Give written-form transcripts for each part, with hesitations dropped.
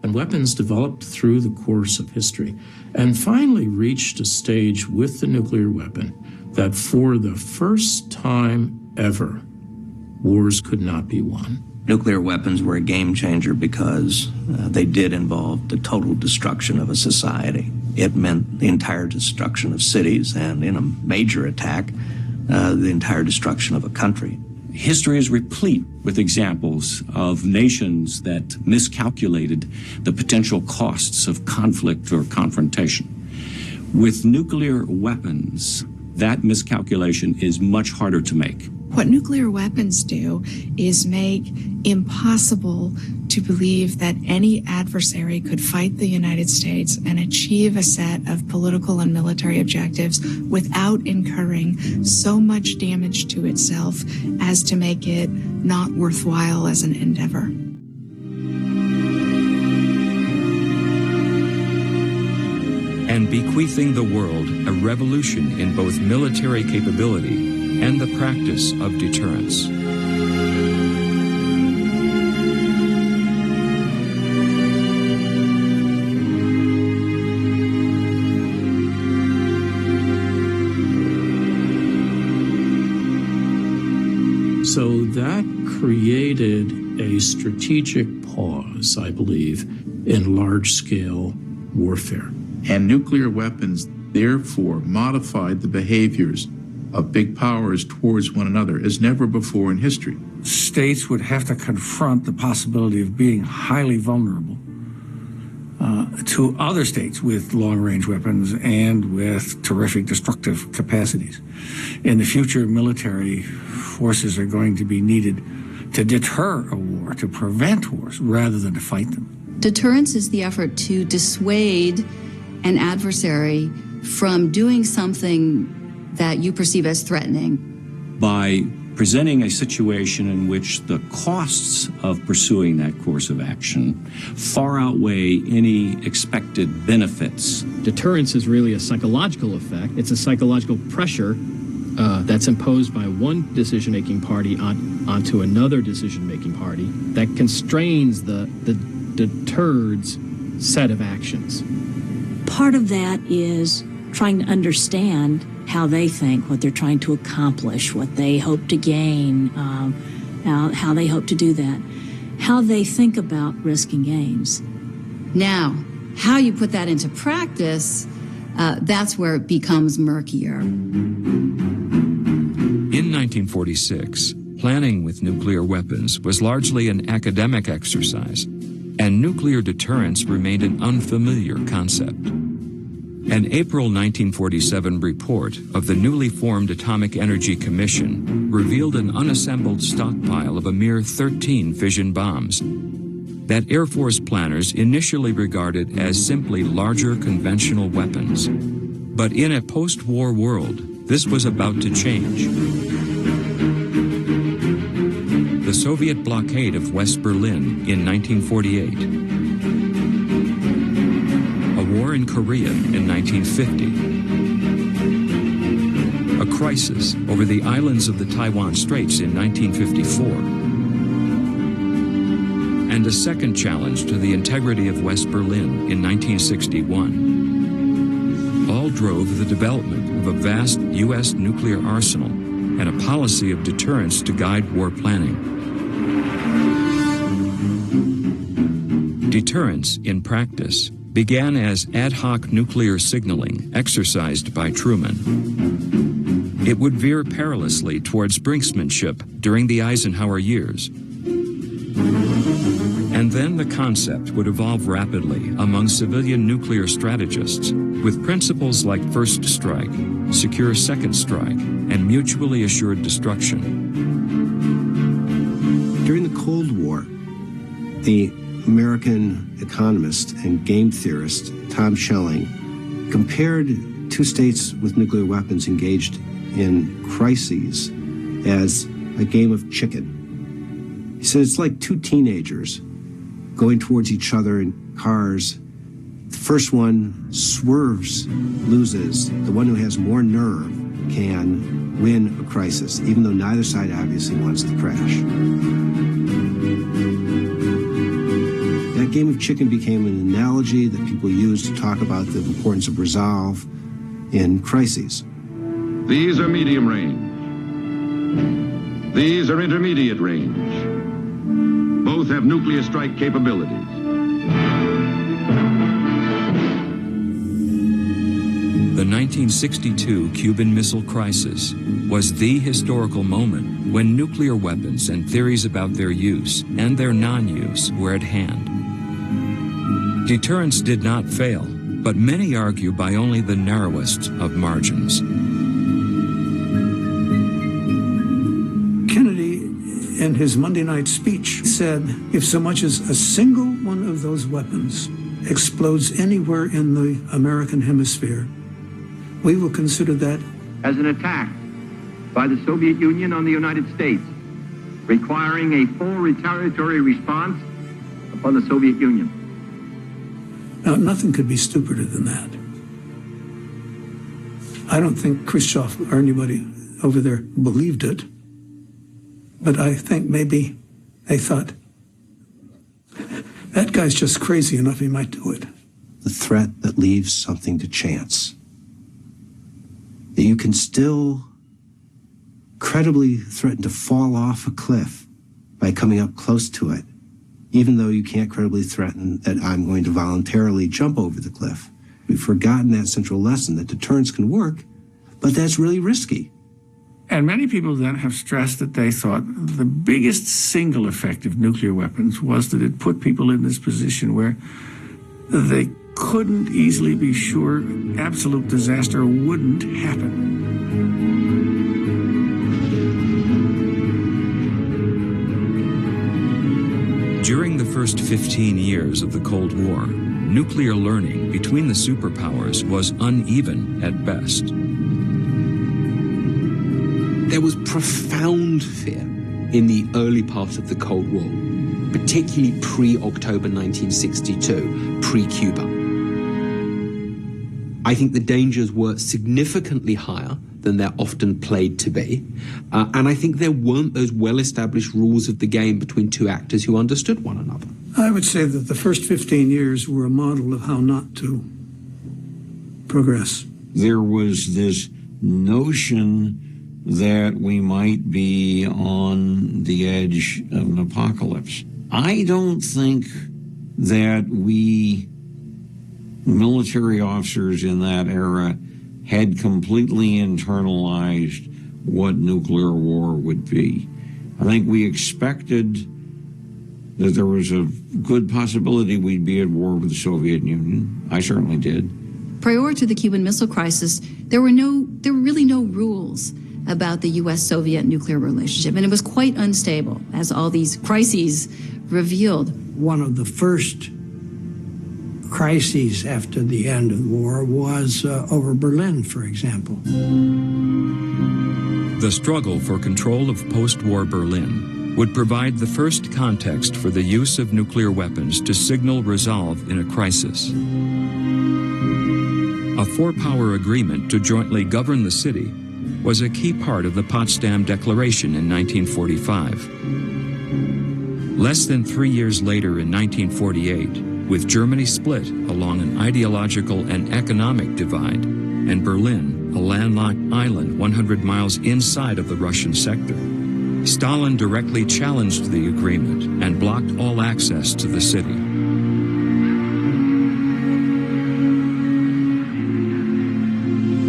And weapons developed through the course of history and finally reached a stage with the nuclear weapon that for the first time ever, wars could not be won. Nuclear weapons were a game changer because they did involve the total destruction of a society. It meant the entire destruction of cities, and in a major attack, the entire destruction of a country. History is replete with examples of nations that miscalculated the potential costs of conflict or confrontation. With nuclear weapons, that miscalculation is much harder to make. What nuclear weapons do is make impossible to believe that any adversary could fight the United States and achieve a set of political and military objectives without incurring so much damage to itself as to make it not worthwhile as an endeavor. And bequeathing the world a revolution in both military capability and the practice of deterrence. So that created a strategic pause, I believe, in large-scale warfare. And nuclear weapons, therefore, modified the behaviors of big powers towards one another as never before in history. States would have to confront the possibility of being highly vulnerable to other states with long-range weapons and with terrific destructive capacities. In the future, military forces are going to be needed to deter a war, to prevent wars, rather than to fight them. Deterrence is the effort to dissuade an adversary from doing something that you perceive as threatening. By presenting a situation in which the costs of pursuing that course of action far outweigh any expected benefits. Deterrence is really a psychological effect. It's a psychological pressure that's imposed by one decision-making party onto another decision-making party that constrains the deterred's set of actions. Part of that is trying to understand how they think, what they're trying to accomplish, what they hope to gain, how they hope to do that, how they think about risk and gains. Now, how you put that into practice, that's where it becomes murkier. In 1946, planning with nuclear weapons was largely an academic exercise, and nuclear deterrence remained an unfamiliar concept. An April 1947 report of the newly formed Atomic Energy Commission revealed an unassembled stockpile of a mere 13 fission bombs that Air Force planners initially regarded as simply larger conventional weapons. But in a post-war world, this was about to change. The Soviet blockade of West Berlin in 1948, a war in Korea in 1950, a crisis over the islands of the Taiwan Straits in 1954, and a second challenge to the integrity of West Berlin in 1961, all drove the development of a vast U.S. nuclear arsenal and a policy of deterrence to guide war planning. Deterrence, in practice, began as ad hoc nuclear signaling exercised by Truman. It would veer perilously towards brinksmanship during the Eisenhower years. And then the concept would evolve rapidly among civilian nuclear strategists with principles like first strike, secure second strike, and mutually assured destruction. During the Cold War, the American economist and game theorist Tom Schelling compared two states with nuclear weapons engaged in crises as a game of chicken. He said it's like two teenagers going towards each other in cars. The first one swerves, loses. The one who has more nerve can win a crisis, even though neither side obviously wants to crash. That game of chicken became an analogy that people used to talk about the importance of resolve in crises. These are medium range. These are intermediate range. Both have nuclear strike capabilities. The 1962 Cuban Missile Crisis was the historical moment when nuclear weapons and theories about their use and their non-use were at hand. Deterrence did not fail, but many argue by only the narrowest of margins. Kennedy, in his Monday night speech, said if so much as a single one of those weapons explodes anywhere in the American hemisphere, we will consider that as an attack by the Soviet Union on the United States, requiring a full retaliatory response upon the Soviet Union. Now, nothing could be stupider than that. I don't think Khrushchev or anybody over there believed it, but I think maybe they thought, that guy's just crazy enough, he might do it. The threat that leaves something to chance. That you can still credibly threaten to fall off a cliff by coming up close to it, even though you can't credibly threaten that I'm going to voluntarily jump over the cliff. We've forgotten that central lesson that deterrence can work, but that's really risky. And many people then have stressed that they thought the biggest single effect of nuclear weapons was that it put people in this position where they couldn't easily be sure absolute disaster wouldn't happen. During the first 15 years of the Cold War, nuclear learning between the superpowers was uneven at best. There was profound fear in the early part of the Cold War, particularly pre-October 1962, pre-Cuba. I think the dangers were significantly higher than they're often played to be. And I think there weren't those well-established rules of the game between two actors who understood one another. I would say that the first 15 years were a model of how not to progress. There was this notion that we might be on the edge of an apocalypse. I don't think that we military officers in that era had completely internalized what nuclear war would be. I think we expected that there was a good possibility we'd be at war with the Soviet Union. I certainly did. Prior to the Cuban Missile Crisis, there were really no rules about the U.S.-Soviet nuclear relationship, and it was quite unstable, as all these crises revealed. One of the first crises after the end of the war was over Berlin, for example. The struggle for control of post-war Berlin would provide the first context for the use of nuclear weapons to signal resolve in a crisis. A four-power agreement to jointly govern the city was a key part of the Potsdam Declaration in 1945. Less than 3 years later, in 1948, with Germany split along an ideological and economic divide, and Berlin, a landlocked island 100 miles inside of the Russian sector, Stalin directly challenged the agreement and blocked all access to the city.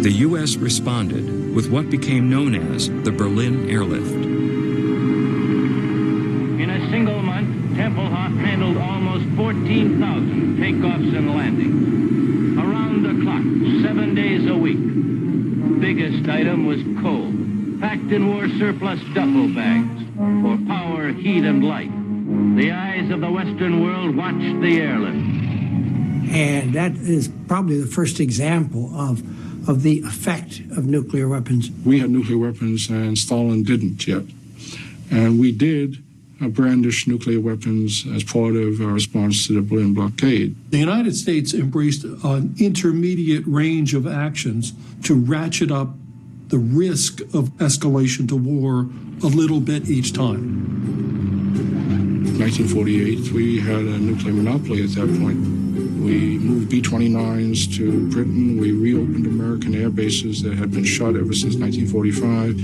The U.S. responded with what became known as the Berlin Airlift. In a single month, Tempelhof handled almost 14,000 takeoffs and landings. Around the clock, 7 days a week. Biggest item was coal, packed in war surplus duffel bags for power, heat, and light. The eyes of the Western world watched the airlift. And that is probably the first example of the effect of nuclear weapons. We had nuclear weapons and Stalin didn't yet. And we did brandish nuclear weapons as part of our response to the Berlin blockade. The United States embraced an intermediate range of actions to ratchet up the risk of escalation to war a little bit each time. 1948, we had a nuclear monopoly at that point. We moved B-29s to Britain. We reopened American air bases that had been shut ever since 1945.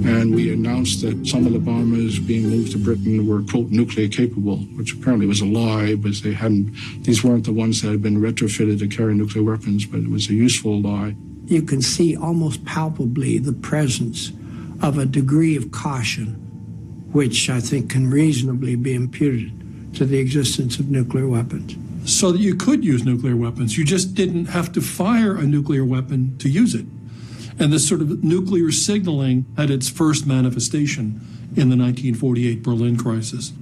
And we announced that some of the bombers being moved to Britain were, quote, nuclear capable, which apparently was a lie, but these weren't the ones that had been retrofitted to carry nuclear weapons, but it was a useful lie. You can see almost palpably the presence of a degree of caution, which I think can reasonably be imputed to the existence of nuclear weapons. So that you could use nuclear weapons. You just didn't have to fire a nuclear weapon to use it. And this sort of nuclear signaling had its first manifestation in the 1948 Berlin crisis.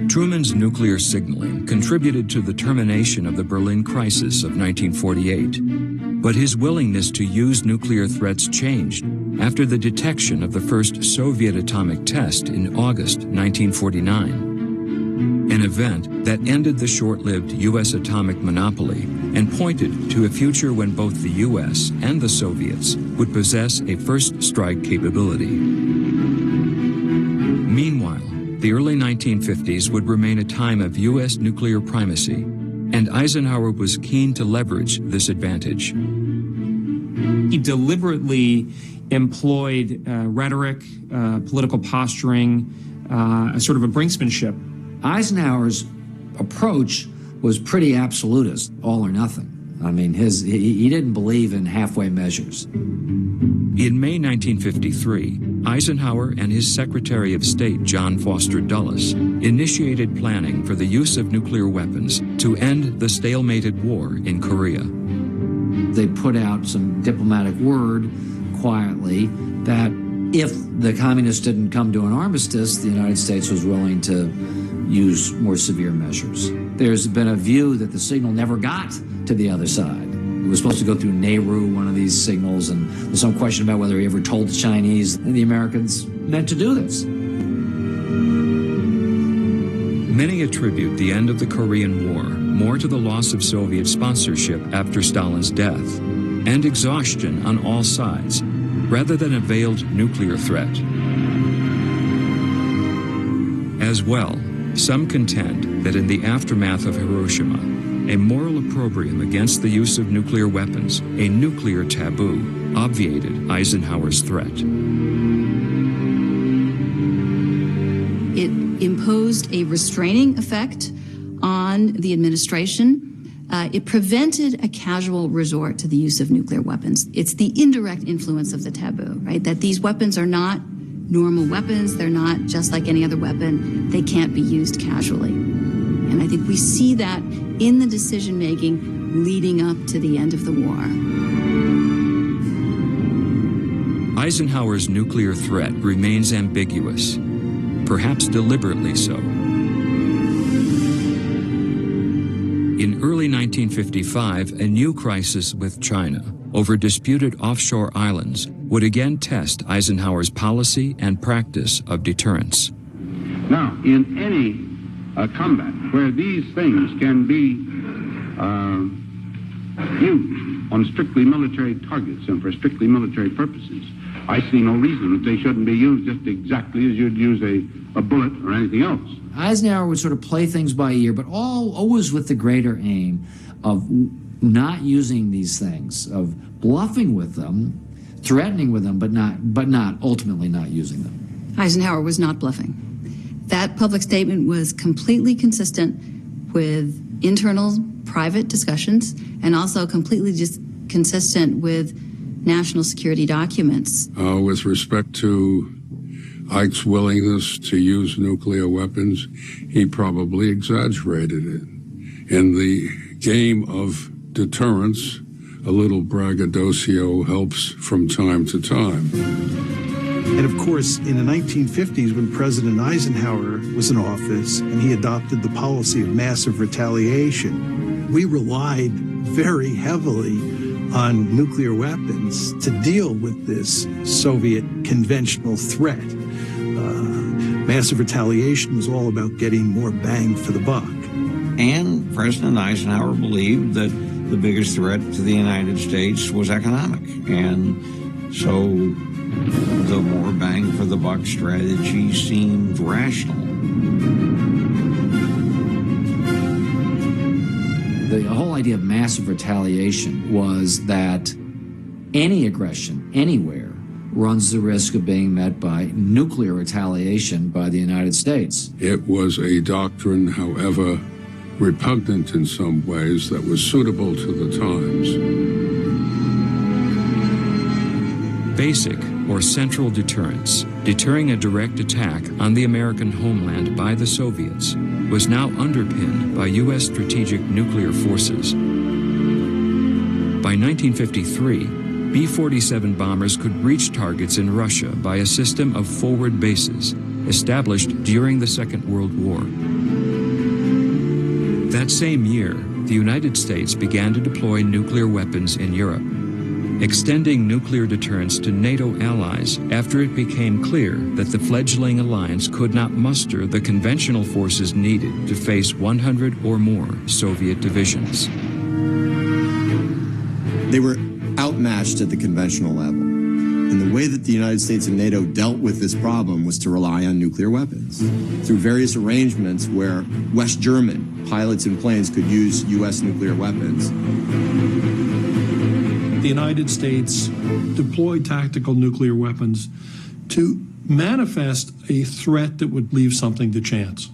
Truman's nuclear signaling contributed to the termination of the Berlin crisis of 1948. But his willingness to use nuclear threats changed after the detection of the first Soviet atomic test in August 1949. An event that ended the short-lived U.S. atomic monopoly and pointed to a future when both the U.S. and the Soviets would possess a first strike capability. Meanwhile, the early 1950s would remain a time of U.S. nuclear primacy, and Eisenhower was keen to leverage this advantage. He deliberately employed rhetoric, political posturing, a sort of a brinksmanship. Eisenhower's approach was pretty absolutist, all or nothing. I mean, he didn't believe in halfway measures. In May 1953, Eisenhower and his Secretary of State, John Foster Dulles, initiated planning for the use of nuclear weapons to end the stalemated war in Korea. They put out some diplomatic word quietly that if the communists didn't come to an armistice, the United States was willing to use more severe measures. There's been a view that the signal never got to the other side. It was supposed to go through Nehru, one of these signals, and there's some question about whether he ever told the Chinese and the Americans meant to do this. Many attribute the end of the Korean War more to the loss of Soviet sponsorship after Stalin's death and exhaustion on all sides, rather than a veiled nuclear threat. As well, some contend that in the aftermath of Hiroshima, a moral opprobrium against the use of nuclear weapons, a nuclear taboo, obviated Eisenhower's threat. It imposed a restraining effect on the administration. It prevented a casual resort to the use of nuclear weapons. It's the indirect influence of the taboo, right? That these weapons are not normal weapons. They're not just like any other weapon. They can't be used casually. And I think we see that in the decision-making leading up to the end of the war. Eisenhower's nuclear threat remains ambiguous, perhaps deliberately so. In early 1955, a new crisis with China over disputed offshore islands would again test Eisenhower's policy and practice of deterrence. Now, in any combat where these things can be used on strictly military targets and for strictly military purposes, I see no reason that they shouldn't be used just exactly as you'd use a bullet or anything else. Eisenhower would sort of play things by ear, but always with the greater aim of not using these things, of bluffing with them, threatening with them, but ultimately not using them. Eisenhower was not bluffing. That public statement was completely consistent with internal private discussions and also completely just consistent with national security documents. With respect to Ike's willingness to use nuclear weapons, he probably exaggerated it. In the game of deterrence, a little braggadocio helps from time to time. And of course, in the 1950s, when President Eisenhower was in office and he adopted the policy of massive retaliation, we relied very heavily on nuclear weapons to deal with this Soviet conventional threat. Massive retaliation was all about getting more bang for the buck. And President Eisenhower believed that the biggest threat to the United States was economic. And so the more bang for the buck strategy seemed rational. The whole idea of massive retaliation was that any aggression anywhere runs the risk of being met by nuclear retaliation by the United States. It was a doctrine, however repugnant in some ways, that was suitable to the times. Basic or central deterrence, deterring a direct attack on the American homeland by the Soviets, was now underpinned by U.S. strategic nuclear forces. By 1953, B-47 bombers could reach targets in Russia by a system of forward bases established during the Second World War. That same year, the United States began to deploy nuclear weapons in Europe, extending nuclear deterrence to NATO allies after it became clear that the fledgling alliance could not muster the conventional forces needed to face 100 or more Soviet divisions. They were outmatched at the conventional level. And the way that the United States and NATO dealt with this problem was to rely on nuclear weapons through various arrangements where West German pilots and planes could use U.S. nuclear weapons. The United States deployed tactical nuclear weapons to manifest a threat that would leave something to chance.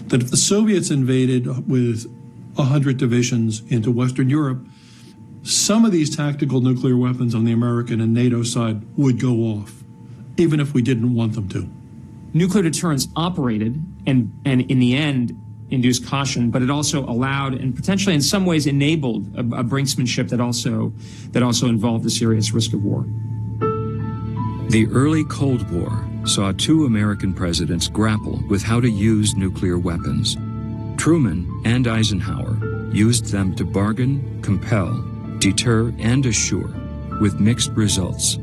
That if the Soviets invaded with 100 divisions into Western Europe, some of these tactical nuclear weapons on the American and NATO side would go off, even if we didn't want them to. Nuclear deterrence operated and in the end induced caution, but it also allowed and potentially in some ways enabled a brinksmanship that also involved a serious risk of war. The early Cold War saw two American presidents grapple with how to use nuclear weapons. Truman and Eisenhower used them to bargain, compel, deter, and assure, with mixed results.